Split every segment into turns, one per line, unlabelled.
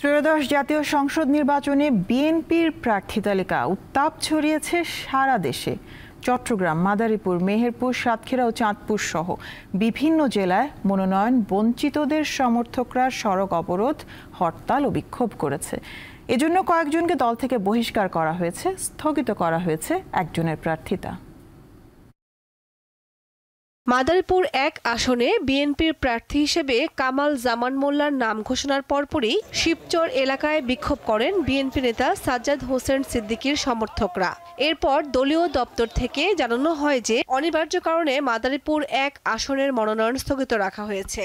ত্রয়োদশ জাতীয় সংসদ নির্বাচনে বিএনপির প্রার্থী তালিকা উত্তাপ ছড়িয়েছে সারা দেশে। চট্টগ্রাম, মাদারীপুর, মেহেরপুর, সাতক্ষীরা ও চাঁদপুর সহ বিভিন্ন জেলায় মনোনয়ন বঞ্চিতদের সমর্থকরা সড়ক অবরোধ, হরতাল ও বিক্ষোভ করেছে। এজন্য কয়েকজনকে দল থেকে বহিষ্কার করা হয়েছে, স্থগিত করা হয়েছে একজনের প্রার্থিতা।
মাদারীপুর ১ আসনে বিএনপির প্রার্থী হিসেবে কামাল জামান মোল্লার নাম ঘোষণার পরপরই শিবচর এলাকায় বিক্ষোভ করেন বিএনপি নেতা সাজ্জাদ হোসেন সিদ্দিকীর সমর্থকরা। এরপর দলীয় দপ্তর থেকে জানানো হয় যে অনিবার্য কারণে মাদারীপুর ১ আসনের মনোনয়ন স্থগিত রাখা হয়েছে।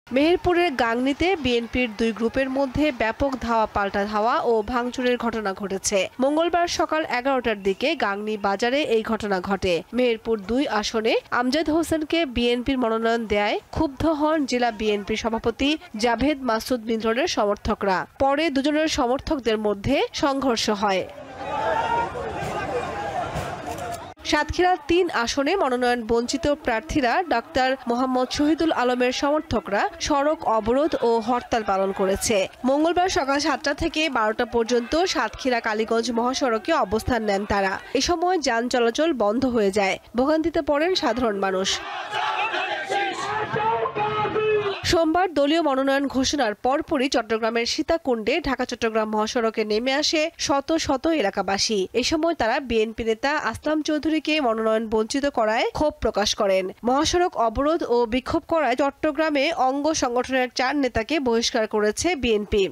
মেহেরপুরের গাংনীতে বিএনপির দুই গ্রুপের মধ্যে ব্যাপক ধাওয়া পাল্টা ধাওয়া ও ভাঙচুরের ঘটনা ঘটেছে। মঙ্গলবার সকাল ১১টার দিকে গাংনী বাজারে এই ঘটনা ঘটে। মেহেরপুর ২ আসনে আমজাদ হোসেনকে বিএনপির মনোনয়ন দেয় ক্ষুব্ধ হন জেলা বিএনপির সভাপতি জাভেদ মাসুদ মিন্টনের সমর্থকরা। পরে দুজনের সমর্থকদের মধ্যে সংঘর্ষ হয়। সাতক্ষীরা ৩ আসনে মনোনয়ন বঞ্চিত প্রার্থীরা ডাক্তার মোহাম্মদ শহীদুল আলমের সমর্থকরা সড়ক অবরোধ ও হরতাল পালন করেছে। মঙ্গলবার সকাল ৭টা থেকে ১২টা পর্যন্ত সাতক্ষীরা কালীগঞ্জ মহাসড়কে অবস্থান নেন তারা। এ সময় যান চলাচল বন্ধ হয়ে যায়। ভোগান্তিতে পড়েন সাধারণ মানুষ। সোমবার দলীয় মনোনয়ন ঘোষণার পরপরই চট্টগ্রামের সীতাকুণ্ডে ঢাকা-চট্টগ্রাম মহাসড়কে নেমে আসে শত শত এলাকাবাসী। এ সময় তারা বিএনপি নেতা আসলাম চৌধুরীকে মনোনয়ন বঞ্চিত করায় ক্ষোভ প্রকাশ করেন। মহাসড়ক অবরোধ ও বিক্ষোভ করায় চট্টগ্রামে অঙ্গ সংগঠনের ৪ নেতাকে বহিষ্কার করেছে BNP.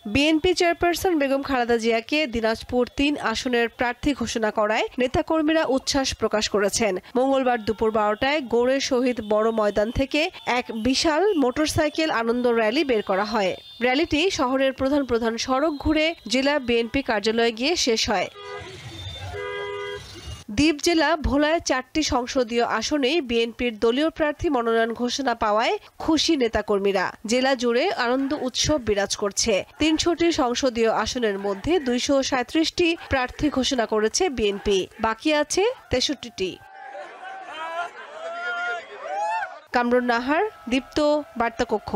BNP chairperson Begum Khaleda জিয়াকে দিনাজপুর ৩ আসনের প্রার্থী ঘোষণা করায় নেতাকর্মীরা উচ্ছ্বাস প্রকাশ করেছেন। মঙ্গলবার দুপুর ১২টায় গৌড়ের শহীদ বড় ময়দান থেকে এক বিশাল মোটরসাইকেল আনন্দ র্যালি বের করা হয়। র্যালিটি শহরের প্রধান প্রধান সড়ক ঘুরে জেলা বিএনপি কার্যালয়ে গিয়ে শেষ হয়। দ্বীপ জেলা ভোলায় ৪টি সংসদীয় আসনেই বিএনপির দলীয় প্রার্থী মনোনয়ন ঘোষণা পাওয়ায় খুশি নেতাকর্মীরা। জেলা জুড়ে আনন্দ উৎসব বিরাজ করছে। ৩০০টি সংসদীয় আসনের মধ্যে ২৩৭টি প্রার্থী ঘোষণা করেছে বিএনপি, বাকি আছে ৬৩টি। কামরুন নাহার, দীপ্ত, বার্তা কক্ষ।